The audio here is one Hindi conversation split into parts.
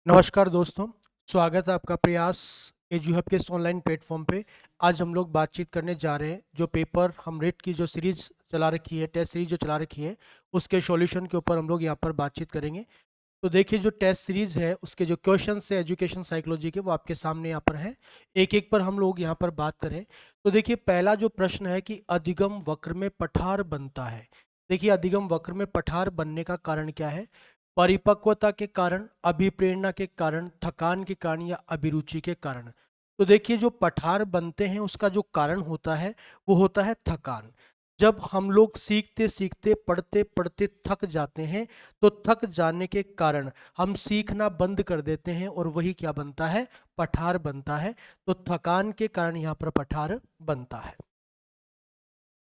नमस्कार दोस्तों, स्वागत है आपका प्रयास एजुहब के इस ऑनलाइन प्लेटफॉर्म पे। आज हम लोग बातचीत करने जा रहे हैं जो पेपर हम रेट की जो सीरीज चला रखी है, टेस्ट सीरीज जो चला रखी है, उसके सॉल्यूशन के ऊपर हम लोग यहाँ पर बातचीत करेंगे। तो देखिए, जो टेस्ट सीरीज है उसके जो क्वेश्चंस है एजुकेशन साइकोलॉजी के, वो आपके सामने यहाँ पर हैं। एक एक पर हम लोग यहाँ पर बात करें तो देखिए, पहला जो प्रश्न है कि अधिगम वक्र में पठार बनता है। देखिए, अधिगम वक्र में पठार बनने का कारण क्या है? परिपक्वता के कारण, अभिप्रेरणा के कारण, थकान के कारण या अभिरुचि के कारण। तो देखिए, जो पठार बनते हैं उसका जो कारण होता है वो होता है थकान। जब हम लोग सीखते सीखते, पढ़ते पढ़ते थक जाते हैं, तो थक जाने के कारण हम सीखना बंद कर देते हैं और वही क्या बनता है? पठार बनता है। तो थकान के कारण यहाँ पर पठार बनता है।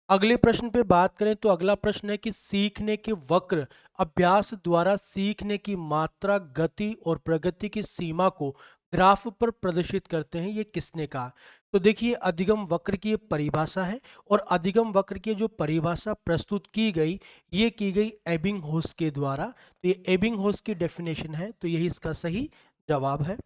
अगले प्रश्न पे बात करें तो अगला प्रश्न है कि सीखने के वक्र अभ्यास द्वारा सीखने की मात्रा, गति और प्रगति की सीमा को ग्राफ पर प्रदर्शित करते हैं। ये किसने कहा? तो देखिए, अधिगम वक्र की ये परिभाषा है और अधिगम वक्र की जो परिभाषा प्रस्तुत की गई, ये की गई एबिंगहॉस के द्वारा। तो ये एबिंगहॉस की डेफिनेशन है, तो यही इसका सही जवाब है।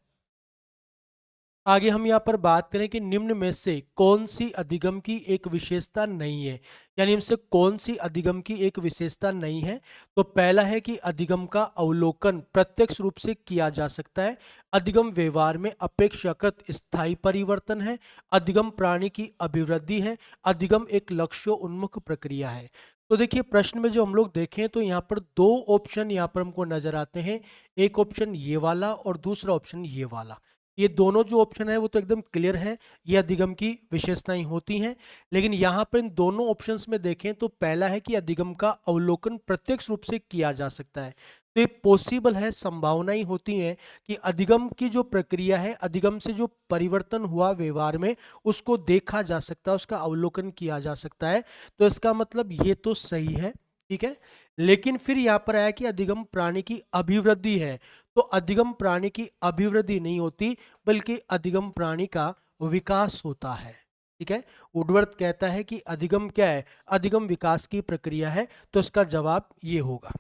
आगे हम यहाँ पर बात करें कि निम्न में से कौन सी अधिगम की एक विशेषता नहीं है, यानी इनसे कौन सी अधिगम की एक विशेषता नहीं है। तो पहला है कि अधिगम का अवलोकन प्रत्यक्ष रूप से किया जा सकता है। अधिगम व्यवहार में अपेक्षाकृत स्थायी परिवर्तन है। अधिगम प्राणी की अभिवृद्धि है। अधिगम एक लक्ष्य उन्मुख प्रक्रिया है। तो देखिए, प्रश्न में जो हम लोग देखें तो यहाँ पर दो ऑप्शन यहाँ पर हमको नजर आते हैं। एक ऑप्शन ये वाला और दूसरा ऑप्शन ये वाला। ये दोनों जो ऑप्शन है वो तो एकदम क्लियर है, ये अधिगम की विशेषताएं होती हैं। लेकिन यहाँ पर इन दोनों ऑप्शंस में देखें तो पहला है कि अधिगम का अवलोकन प्रत्यक्ष रूप से किया जा सकता है। तो ये पॉसिबल है, संभावनाएं होती हैं कि अधिगम की जो प्रक्रिया है, अधिगम से जो परिवर्तन हुआ व्यवहार में, उसको देखा जा सकता है, उसका अवलोकन किया जा सकता है। तो इसका मतलब ये तो सही है, ठीक है। लेकिन फिर यहाँ पर आया कि अधिगम प्राणी की अभिवृद्धि है। तो अधिगम प्राणी की अभिवृद्धि नहीं होती, बल्कि अधिगम प्राणी का विकास होता है, ठीक है। वुडवर्थ कहता है कि अधिगम क्या है? अधिगम विकास की प्रक्रिया है। तो इसका जवाब ये होगा।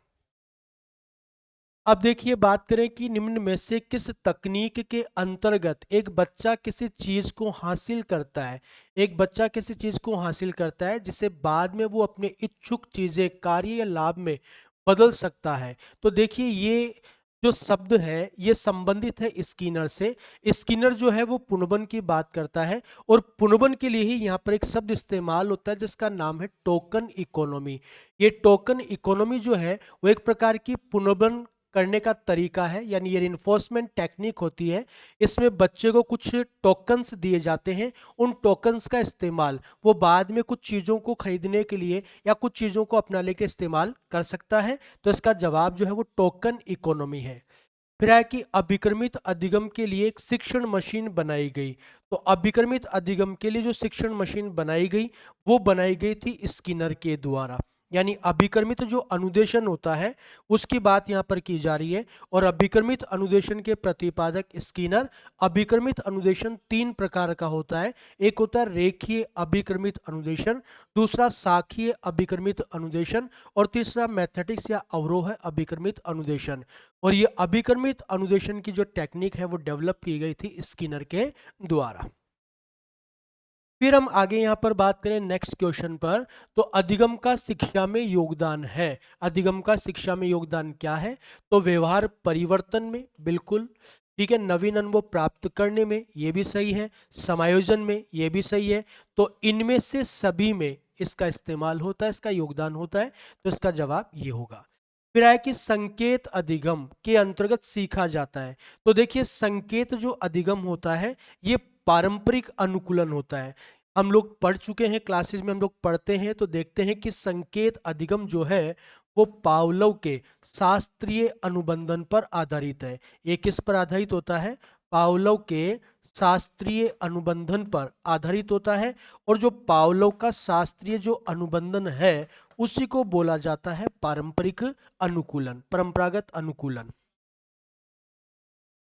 अब देखिए, बात करें कि निम्न में से किस तकनीक के अंतर्गत एक बच्चा किसी चीज को हासिल करता है। एक बच्चा किसी चीज को हासिल करता है जिसे बाद में वो अपने इच्छुक चीजें, कार्य या लाभ में बदल सकता है। तो देखिए, ये जो शब्द है ये संबंधित है स्किनर से। स्किनर जो है वो पुनर्बन की बात करता है और पुनर्बन के लिए ही यहाँ पर एक शब्द इस्तेमाल होता है जिसका नाम है टोकन इकोनॉमी। ये टोकन इकोनॉमी जो है वो एक प्रकार की पुनर्बन करने का तरीका है, यानी ये रिइंफोर्समेंट टेक्निक होती है। इसमें बच्चे को कुछ टोकन्स दिए जाते हैं। उन टोकन्स का इस्तेमाल वो बाद में कुछ चीज़ों को खरीदने के लिए या कुछ चीज़ों को अपनाने के इस्तेमाल कर सकता है। तो इसका जवाब जो है वो टोकन इकोनॉमी है। फिर है कि अभिक्रमित अधिगम के लिए एक शिक्षण मशीन बनाई गई। तो अभिक्रमित अधिगम के लिए जो शिक्षण मशीन बनाई गई, वो बनाई गई थी स्किनर के द्वारा। यानी अभिक्रमित जो अनुदेशन होता है उसकी बात यहाँ पर की जा रही है। और अभिक्रमित अनुदेशन के प्रतिपादक स्किनर। अभिक्रमित अनुदेशन तीन प्रकार का होता है। एक होता है रेखीय अभिक्रमित अनुदेशन, दूसरा शाखीय अभिक्रमित अनुदेशन और तीसरा मैथेटिक्स या अवरोह अभिक्रमित अनुदेशन। और ये अभिक्रमित अनुदेशन की जो टेक्निक है वो डेवलप की गई थी स्किनर के द्वारा। फिर हम आगे यहाँ पर बात करें नेक्स्ट क्वेश्चन पर। तो अधिगम का शिक्षा में योगदान है। अधिगम का शिक्षा में योगदान क्या है? तो व्यवहार परिवर्तन में, बिल्कुल ठीक है। नवीन अनुभव प्राप्त करने में, ये भी सही है। समायोजन में, ये भी सही है। तो इनमें से सभी में इसका इस्तेमाल होता है, इसका योगदान होता है। तो इसका जवाब ये होगा। फिर आया कि संकेत अधिगम के अंतर्गत सीखा जाता है। तो देखिए, संकेत जो अधिगम होता है ये पारंपरिक अनुकूलन होता है। हम लोग पढ़ चुके हैं, क्लासेस में हम लोग पढ़ते हैं तो देखते हैं कि संकेत अधिगम जो है वो पावलोव के शास्त्रीय अनुबंधन पर आधारित है। ये किस पर आधारित होता है? पावलोव के शास्त्रीय अनुबंधन पर आधारित होता है। और जो पावलोव का शास्त्रीय जो अनुबंधन है उसी को बोला जाता है पारंपरिक अनुकूलन, परंपरागत अनुकूलन।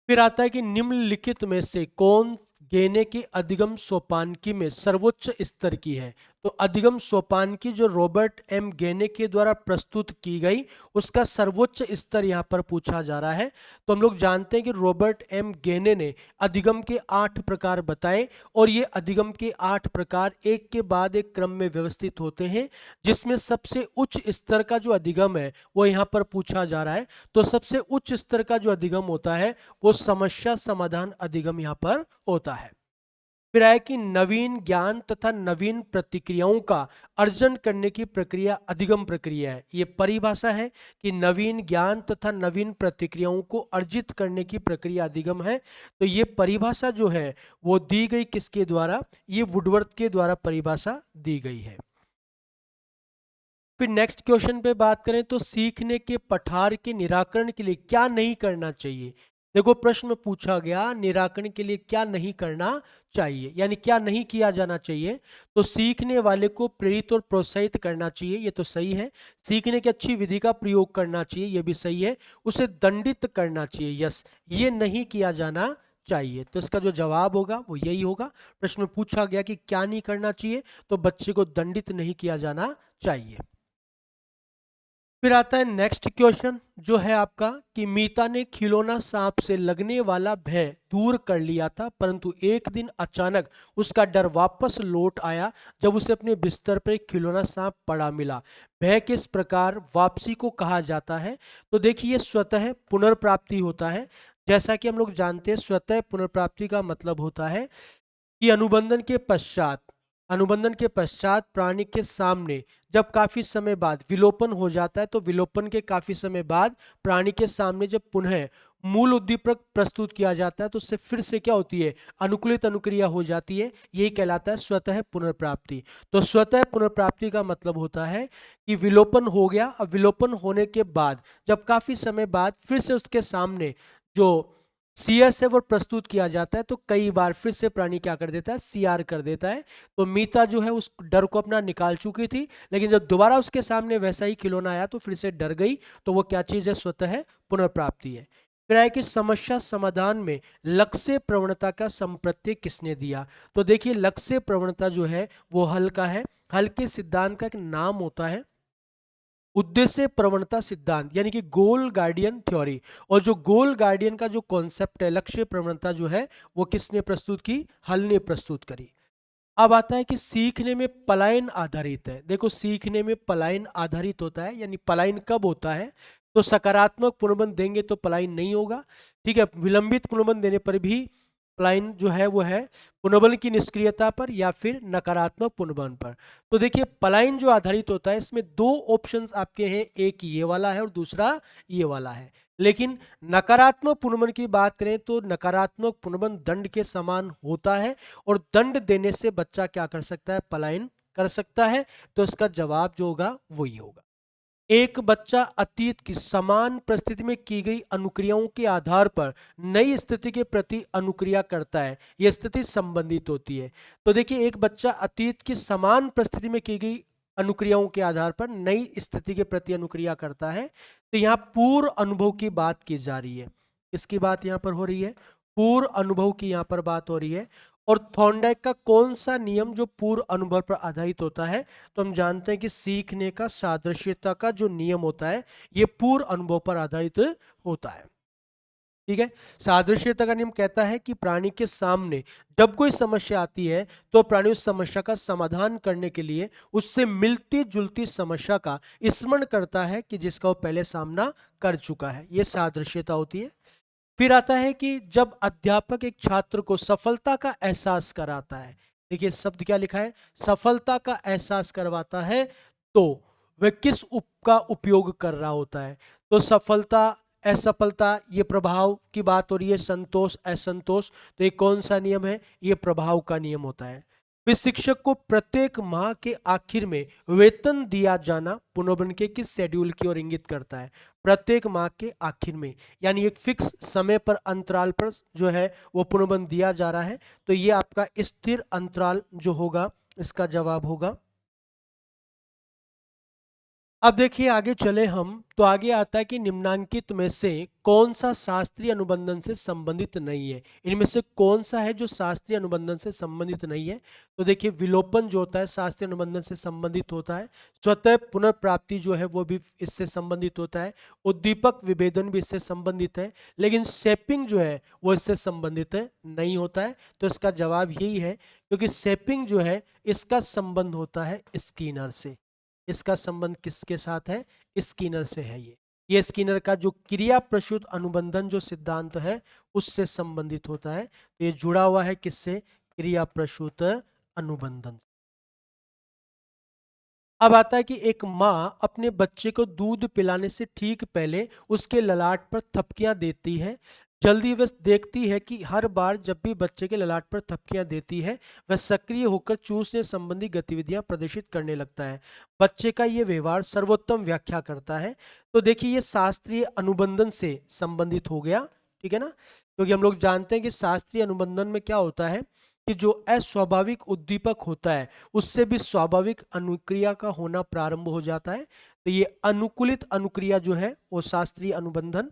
फिर आता है कि निम्नलिखित में से कौन गेने की अधिगम सोपानकी में सर्वोच्च स्तर की है। तो अधिगम सोपान की जो रॉबर्ट एम गेने के द्वारा प्रस्तुत की गई उसका सर्वोच्च स्तर यहाँ पर पूछा जा रहा है। तो हम लोग जानते हैं कि रॉबर्ट एम गेने ने अधिगम के 8 प्रकार बताए और ये अधिगम के 8 प्रकार एक के बाद एक क्रम में व्यवस्थित होते हैं, जिसमें सबसे उच्च स्तर का जो अधिगम है वो यहाँ पर पूछा जा रहा है। तो सबसे उच्च स्तर का जो अधिगम होता है वो समस्या समाधान अधिगम यहाँ पर होता है। फिर है कि नवीन ज्ञान तथा नवीन प्रतिक्रियाओं का अर्जन करने की प्रक्रिया अधिगम प्रक्रिया है। ये परिभाषा है कि नवीन ज्ञान तथा नवीन प्रतिक्रियाओं को अर्जित करने की प्रक्रिया अधिगम है। तो ये परिभाषा जो है वो दी गई किसके द्वारा? ये वुडवर्थ के द्वारा परिभाषा दी गई है। फिर नेक्स्ट क्वेश्चन पे बात करें तो सीखने के पठार के निराकरण के लिए क्या नहीं करना चाहिए। देखो प्रश्न में पूछा गया निराकरण के लिए क्या नहीं करना चाहिए, यानी क्या नहीं किया जाना चाहिए। तो सीखने वाले को प्रेरित और प्रोत्साहित करना चाहिए, ये तो सही है। सीखने की अच्छी विधि का प्रयोग करना चाहिए, ये भी सही है। उसे दंडित करना चाहिए, यस, ये नहीं किया जाना चाहिए। तो इसका जो जवाब होगा वो यही होगा। प्रश्न में पूछा गया कि क्या नहीं करना चाहिए, तो बच्चे को दंडित नहीं किया जाना चाहिए। फिर आता है नेक्स्ट क्वेश्चन जो है आपका कि मीता ने खिलौना सांप से लगने वाला भय दूर कर लिया था, परंतु एक दिन अचानक उसका डर वापस लौट आया जब उसे अपने बिस्तर पर एक खिलौना सांप पड़ा मिला। भय किस प्रकार वापसी को कहा जाता है? तो देखिए स्वतः पुनर्प्राप्ति होता है। जैसा कि हम लोग जानते हैं स्वतः पुनर्प्राप्ति का मतलब होता है कि अनुबंधन के पश्चात प्राणी के सामने जब काफी समय बाद विलोपन हो जाता है, तो विलोपन के काफी समय बाद प्राणी के सामने जब पुनः मूल उद्दीपक प्रस्तुत किया जाता है तो उससे फिर से क्या होती है? अनुकूलित अनुक्रिया हो जाती है। यही कहलाता है स्वतः पुनर्प्राप्ति। तो स्वतः पुनर्प्राप्ति का मतलब होता है कि विलोपन हो गया, अब विलोपन होने के बाद जब काफी समय बाद फिर से उसके सामने जो सीएस है वो प्रस्तुत किया जाता है, तो कई बार फिर से प्राणी क्या कर देता है? सीआर कर देता है। तो मीता जो है उस डर को अपना निकाल चुकी थी, लेकिन जब दोबारा उसके सामने वैसा ही खिलौना आया तो फिर से डर गई। तो वो क्या चीज है? स्वतः पुनर्प्राप्ति है। फिर है कि समस्या समाधान में लक्ष्य प्रवणता का संप्रत्यय किसने दिया? तो देखिए लक्ष्य प्रवणता जो है वो हल का है। हल के सिद्धांत का एक नाम होता है उद्देश्य प्रवणता सिद्धांत, यानी कि गोल गार्डियन थ्योरी। और जो गोल गार्डियन का जो कॉन्सेप्ट है लक्ष्य प्रवणता जो है वो किसने प्रस्तुत की? हल ने प्रस्तुत करी। अब आता है कि सीखने में पलायन आधारित है। देखो सीखने में पलायन आधारित होता है, यानी पलायन कब होता है? तो सकारात्मक पुनर्बंध देंगे तो पलायन नहीं होगा, ठीक है। विलंबित पुनर्बंध देने पर भी पलायन जो है वो है पुनर्बंध की निष्क्रियता पर या फिर नकारात्मक पुनर्बंध पर। तो देखिए पलायन जो आधारित होता है इसमें दो ऑप्शंस आपके हैं, एक ये वाला है और दूसरा ये वाला है। लेकिन नकारात्मक पुनर्बंध की बात करें तो नकारात्मक पुनर्बंध दंड के समान होता है और दंड देने से बच्चा क्या कर सकता है? पलायन कर सकता है। तो इसका जवाब जो होगा वही होगा। एक बच्चा अतीत की समान परिस्थिति में की गई अनुक्रियाओं के आधार पर नई स्थिति के प्रति अनुक्रिया करता है, यह स्थिति संबंधित होती है। तो देखिए एक बच्चा अतीत की समान परिस्थिति में की गई अनुक्रियाओं के आधार पर नई स्थिति के प्रति अनुक्रिया करता है। तो यहाँ पूर्व अनुभव की बात की जा रही है। किसकी बात यहाँ पर हो रही है? पूर्व अनुभव की यहाँ पर बात हो रही है। और थॉर्नडाइक का कौन सा नियम जो पूर्व अनुभव पर आधारित होता है? तो हम जानते हैं कि सीखने का सादृश्यता का जो नियम होता है ये पूर्व अनुभव पर आधारित होता है, ठीक है। सादृश्यता का नियम कहता है कि प्राणी के सामने जब कोई समस्या आती है तो प्राणी उस समस्या का समाधान करने के लिए उससे मिलती जुलती समस्या का स्मरण करता है कि जिसका वो पहले सामना कर चुका है, ये सादृश्यता होती है। फिर आता है कि जब अध्यापक एक छात्र को सफलता का एहसास कराता है, देखिए शब्द क्या लिखा है? सफलता का एहसास करवाता है, तो वह किस का उपयोग कर रहा होता है? तो सफलता असफलता ये प्रभाव की बात हो रही है, संतोष असंतोष, तो ये कौन सा नियम है? ये प्रभाव का नियम होता है। फिर शिक्षक को प्रत्येक माह के आखिर में वेतन दिया जाना पुनर्बंध के किस शेड्यूल की ओर इंगित करता है? प्रत्येक माह के आखिर में, यानी एक फिक्स समय पर अंतराल पर जो है वो पुनर्बंध दिया जा रहा है। तो ये आपका स्थिर अंतराल जो होगा इसका जवाब होगा अब देखिए आगे चले हम तो आगे आता है कि निम्नांकित में से कौन सा शास्त्रीय अनुबंधन से संबंधित नहीं है। इनमें से कौन सा है जो शास्त्रीय अनुबंधन से संबंधित नहीं है। तो देखिए विलोपन जो होता है शास्त्रीय अनुबंधन से संबंधित होता है। स्वतः पुनर्प्राप्ति जो है वो भी इससे संबंधित होता है। उद्दीपक विभेदन भी इससे संबंधित है। लेकिन शेपिंग जो है वो इससे संबंधित नहीं होता है। तो इसका जवाब यही है, क्योंकि शेपिंग जो है इसका संबंध होता है स्किनर से। इसका संबंध किसके साथ है? स्किनर से है। ये स्किनर का जो क्रिया प्रसूत अनुबंधन जो सिद्धांत है उससे संबंधित होता है। तो ये जुड़ा हुआ है किससे? क्रिया प्रसूत अनुबंधन। अब आता है कि एक माँ अपने बच्चे को दूध पिलाने से ठीक पहले उसके ललाट पर थपकियां देती है। जल्दी वह देखती है कि हर बार जब भी बच्चे के ललाट पर थपकियां देती है वह सक्रिय होकर चूसने संबंधी गतिविधियां प्रदर्शित करने लगता है। बच्चे का ये व्यवहार सर्वोत्तम व्याख्या करता है। तो देखिए ये शास्त्रीय अनुबंधन से संबंधित हो गया, ठीक है ना। क्योंकि हम लोग जानते हैं कि शास्त्रीय अनुबंधन में क्या होता है कि जो अस्वाभाविक उद्दीपक होता है उससे भी स्वाभाविक अनुक्रिया का होना प्रारंभ हो जाता है। तो ये अनुकूलित अनुक्रिया जो है वो शास्त्रीय अनुबंधन।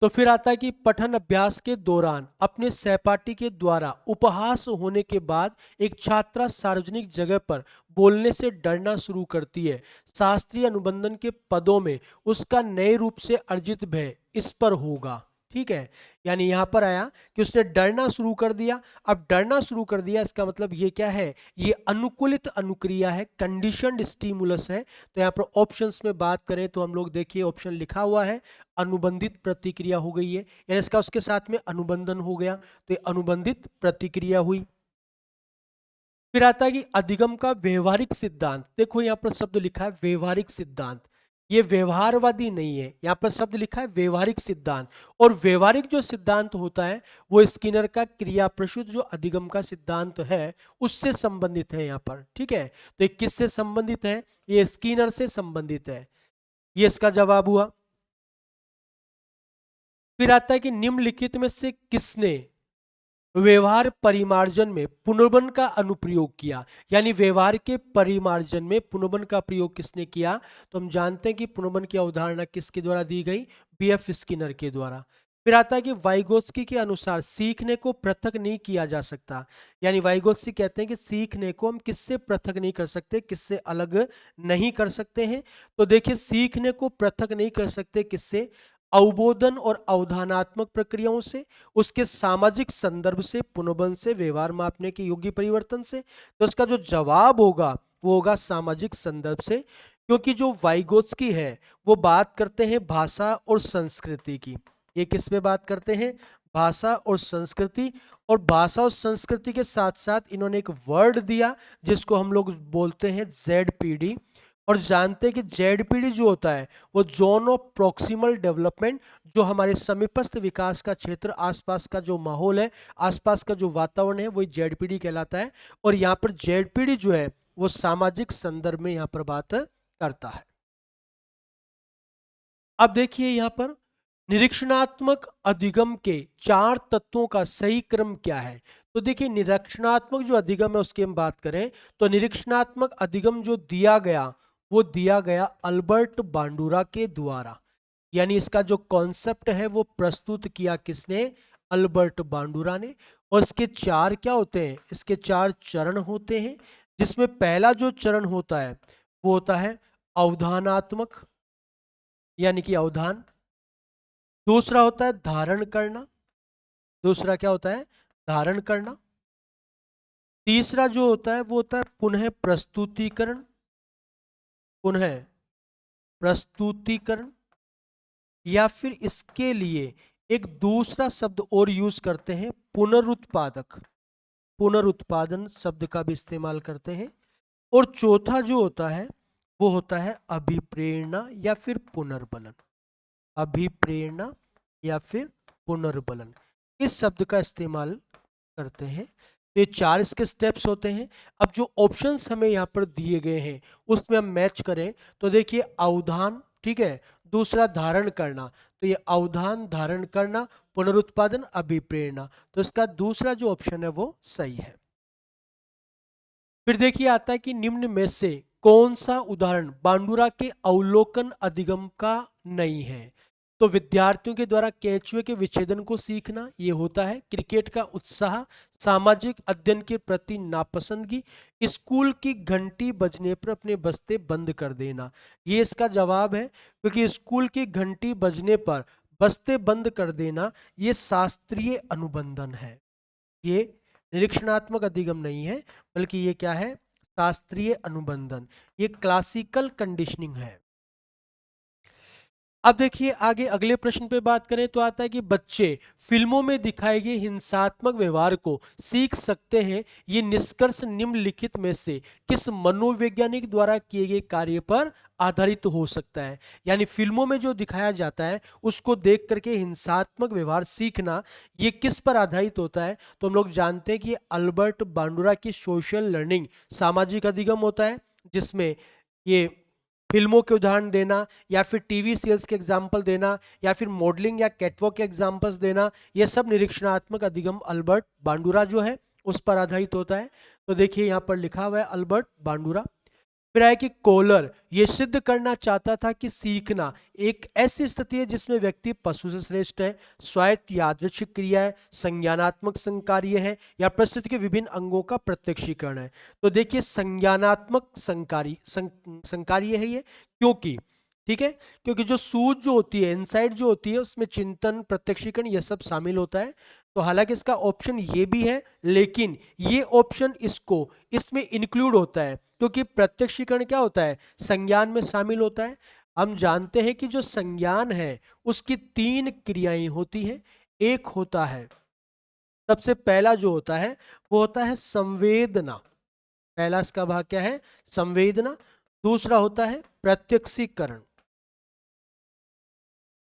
तो फिर आता है कि पठन अभ्यास के दौरान अपने सहपाठी के द्वारा उपहास होने के बाद एक छात्रा सार्वजनिक जगह पर बोलने से डरना शुरू करती है। शास्त्रीय अनुबंधन के पदों में उसका नए रूप से अर्जित भय इस पर होगा, ठीक है। यानी यहां पर आया कि उसने डरना शुरू कर दिया। अब डरना शुरू कर दिया इसका मतलब ये क्या है? ये अनुकूलित अनुक्रिया है, कंडीशनड स्टिमुलस है। तो यहाँ पर ऑप्शंस में बात करें तो हम लोग देखिए ऑप्शन लिखा हुआ है अनुबंधित प्रतिक्रिया हो गई है, यानी इसका उसके साथ में अनुबंधन हो गया। तो ये अनुबंधित प्रतिक्रिया हुई। फिर आता है कि अधिगम का व्यवहारिक सिद्धांत। देखो यहाँ पर शब्द लिखा है व्यवहारिक सिद्धांत, ये व्यवहारवादी नहीं है। यहाँ पर शब्द लिखा है व्यवहारिक सिद्धांत, और व्यवहारिक जो सिद्धांत होता है वो स्किनर का क्रिया प्रसूत जो अधिगम का सिद्धांत है उससे संबंधित है यहाँ पर, ठीक है। तो ये किससे संबंधित है? ये स्किनर से संबंधित है। ये इसका जवाब हुआ। फिर आता है कि निम्नलिखित में से किसने व्यवहार परिमार्जन में पुनर्वन का अनुप्रयोग किया। यानी व्यवहार के परिमार्जन में पुनर्वन का प्रयोग किसने किया? तो हम जानते हैं कि पुनर्वन की अवधारणा किसके द्वारा दी गई? बीएफ स्किनर के द्वारा। फिर आता है कि वाइगोत्स्की के अनुसार सीखने को पृथक नहीं किया जा सकता। यानी वाइगोत्स्की कहते हैं कि सीखने को हम किससे पृथक नहीं कर सकते, किससे अलग नहीं कर सकते हैं। तो देखिए सीखने को पृथक नहीं कर सकते किससे? अवबोधन और अवधानात्मक प्रक्रियाओं से, उसके सामाजिक संदर्भ से, पुनर्बन से, व्यवहार मापने के योग्य परिवर्तन से। तो इसका जो जवाब होगा वो होगा सामाजिक संदर्भ से। क्योंकि जो वाइगोत्स्की है वो बात करते हैं भाषा और संस्कृति की। ये किस पे बात करते हैं? भाषा और संस्कृति। और भाषा और संस्कृति के साथ साथ इन्होंने एक वर्ड दिया जिसको हम लोग बोलते हैं ZPD। और जानते हैं कि ZPD जो होता है वो जोन ऑफ प्रॉक्सिमल डेवलपमेंट, जो हमारे समीपस्थ विकास का क्षेत्र, आसपास का जो माहौल है, आसपास का जो वातावरण है, वही ZPD कहलाता है। और यहाँ पर ZPD जो है वो सामाजिक संदर्भ में यहाँ पर बात करता है। अब देखिए यहाँ पर निरीक्षणात्मक अधिगम के 4 तत्वों का सही क्रम क्या है। तो देखिए निरीक्षणात्मक जो अधिगम है उसकी हम बात करें तो निरीक्षणात्मक अधिगम जो दिया गया वो दिया गया अल्बर्ट बांडुरा के द्वारा। यानी इसका जो कॉन्सेप्ट है वो प्रस्तुत किया किसने? अल्बर्ट बांडुरा ने। और इसके 4 क्या होते हैं? इसके 4 चरण होते हैं, जिसमें पहला जो चरण होता है वो होता है अवधानात्मक, यानी कि अवधान। दूसरा होता है धारण करना। दूसरा क्या होता है? धारण करना। तीसरा जो होता है वो होता है पुनः प्रस्तुतिकरण। पुनः प्रस्तुतिकरण, या फिर इसके लिए एक दूसरा शब्द और यूज करते हैं पुनरुत्पादक। पुनरुत्पादन शब्द का भी इस्तेमाल करते हैं। और चौथा जो होता है वो होता है अभिप्रेरणा या फिर पुनर्बलन। अभिप्रेरणा या फिर पुनर्बलन, इस शब्द का इस्तेमाल करते हैं। तो ये 4 इसके स्टेप्स होते हैं। अब जो ऑप्शंस हमें यहाँ पर दिए गए हैं उसमें हम मैच करें तो देखिए अवधान, ठीक है, दूसरा धारण करना। तो ये अवधान, धारण करना, पुनरुत्पादन, अभिप्रेरणा। तो इसका दूसरा जो ऑप्शन है वो सही है। फिर देखिए आता है कि निम्न में से कौन सा उदाहरण बांडुरा के अवलोकन अधिगम का नहीं है? तो विद्यार्थियों के द्वारा केंचुए के विच्छेदन को सीखना ये होता है, क्रिकेट का उत्साह, सामाजिक अध्ययन के प्रति नापसंदगी, स्कूल की घंटी बजने पर अपने बस्ते बंद कर देना, ये इसका जवाब है। क्योंकि स्कूल की घंटी बजने पर बस्ते बंद कर देना ये शास्त्रीय अनुबंधन है, ये निरीक्षणात्मक अधिगम नहीं है, बल्कि ये क्या है? शास्त्रीय अनुबंधन, ये क्लासिकल कंडीशनिंग है। अब देखिए आगे अगले प्रश्न पे बात करें तो आता है कि बच्चे फिल्मों में दिखाए गए हिंसात्मक व्यवहार को सीख सकते हैं, ये निष्कर्ष निम्नलिखित में से किस मनोवैज्ञानिक द्वारा किए गए कार्य पर आधारित हो सकता है? यानी फिल्मों में जो दिखाया जाता है उसको देख करके हिंसात्मक व्यवहार सीखना ये किस पर आधारित होता है? तो हम लोग जानते हैं कि अल्बर्ट बांडुरा की सोशल लर्निंग सामाजिक अधिगम होता है, जिसमें ये फिल्मों के उदाहरण देना या फिर टीवी सीरियल्स के एग्जाम्पल देना या फिर मॉडलिंग या कैटवॉक के एग्जाम्पल्स देना, ये सब निरीक्षणात्मक अधिगम अल्बर्ट बांडुरा जो है उस पर आधारित होता है। तो देखिए यहाँ पर लिखा हुआ है अल्बर्ट बांडुरा। फिर है कि कोलर ये सिद्ध करना चाहता था कि सीखना एक ऐसी स्थिति है जिसमें व्यक्ति पशु से श्रेष्ठ है, स्वायत्त यादृच्छिक क्रिया है, संज्ञानात्मक संकार्य है या परिस्थिति के विभिन्न अंगों का प्रत्यक्षीकरण है। तो देखिए संज्ञानात्मक संकार्य है ये, क्योंकि ठीक है, क्योंकि जो सूझ जो होती है, इनसाइट जो होती है, उसमें चिंतन, प्रत्यक्षीकरण ये सब शामिल होता है। तो हालांकि इसका ऑप्शन ये भी है, लेकिन ये ऑप्शन इसमें इंक्लूड होता है, क्योंकि प्रत्यक्षीकरण क्या होता है? संज्ञान में शामिल होता है। हम जानते हैं कि जो संज्ञान है उसकी 3 क्रियाएं होती हैं। एक होता है, सबसे पहला जो होता है वो होता है संवेदना, पहला इसका भाग क्या है? संवेदना। दूसरा होता है प्रत्यक्षीकरण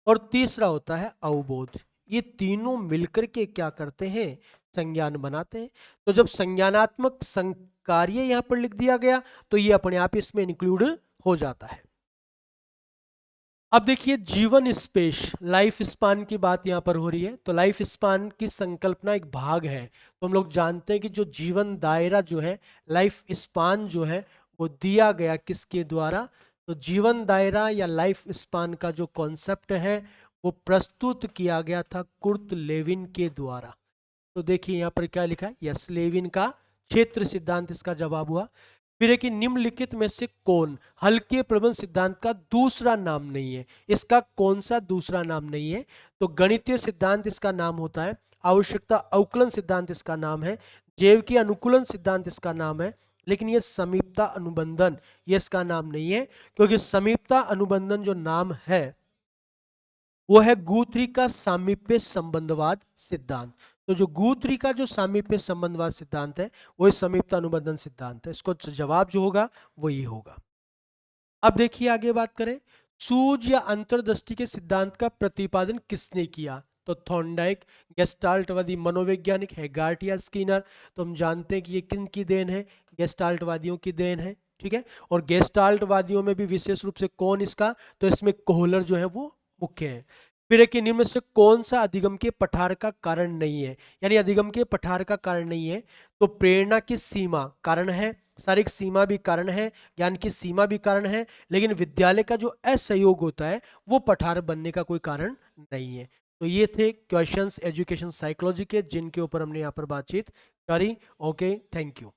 और तीसरा होता है अवबोध। ये तीनों मिलकर के क्या करते हैं? संज्ञान बनाते हैं। तो जब संज्ञानात्मक संकार्य यहां पर लिख दिया गया तो ये अपने आप इसमें इंक्लूड हो जाता है। अब देखिए जीवन स्पेस, लाइफ स्पान की बात यहाँ पर हो रही है। तो लाइफ स्पान की संकल्पना एक भाग है। तो हम लोग जानते हैं कि जो जीवन दायरा जो है, लाइफ स्पान जो है, वो दिया गया किसके द्वारा? तो जीवन दायरा या लाइफ स्पान का जो कॉन्सेप्ट है वो प्रस्तुत किया गया था कुर्ट लेविन के द्वारा। तो देखिए यहाँ पर क्या लिखा है? यस, लेविन का क्षेत्र सिद्धांत इसका जवाब हुआ। फिर है कि निम्नलिखित में से कौन हल्के प्रबंध सिद्धांत का दूसरा नाम नहीं है? इसका कौन सा दूसरा नाम नहीं है? तो गणितीय सिद्धांत इसका नाम होता है, आवश्यकता अवकलन सिद्धांत इसका नाम है, जैव की अनुकूलन सिद्धांत इसका नाम है, लेकिन ये समीपता अनुबंधन ये इसका नाम नहीं है, क्योंकि समीपता अनुबंधन जो नाम है वो है गुथ्री का सामीप्य संबंधवाद सिद्धांत। तो जो गुथ्री का जो सामीप्य संबंधवाद सिद्धांत है वही समीपता अनुबंधन सिद्धांत है। इसको जवाब जो होगा वो ये होगा। अब देखिए आगे बात करें, सूझ या अंतर्दृष्टि के सिद्धांत का प्रतिपादन किसने किया? तो थॉर्नडाइक, गेस्टाल्टवादी मनोवैज्ञानिक है गार्टिया, स्किनर। तो हम जानते हैं कि ये किन की देन है? गेस्टाल्टवादियों की देन है, ठीक है। और गेस्टाल्टवादियों में भी विशेष रूप से कौन इसका? तो इसमें कोहलर जो है वो मुख्य है। फिर है कि निम्न में से कौन सा अधिगम के पठार का कारण नहीं है? यानी अधिगम के पठार का कारण नहीं है। तो प्रेरणा की सीमा कारण है, शारीरिक सीमा भी कारण है, ज्ञान की सीमा भी कारण है, लेकिन विद्यालय का जो असहयोग होता है वो पठार बनने का कोई कारण नहीं है। तो ये थे क्वेश्चंस एजुकेशन साइकोलॉजी के, जिनके ऊपर हमने यहाँ पर बातचीत करी। Okay, thank you.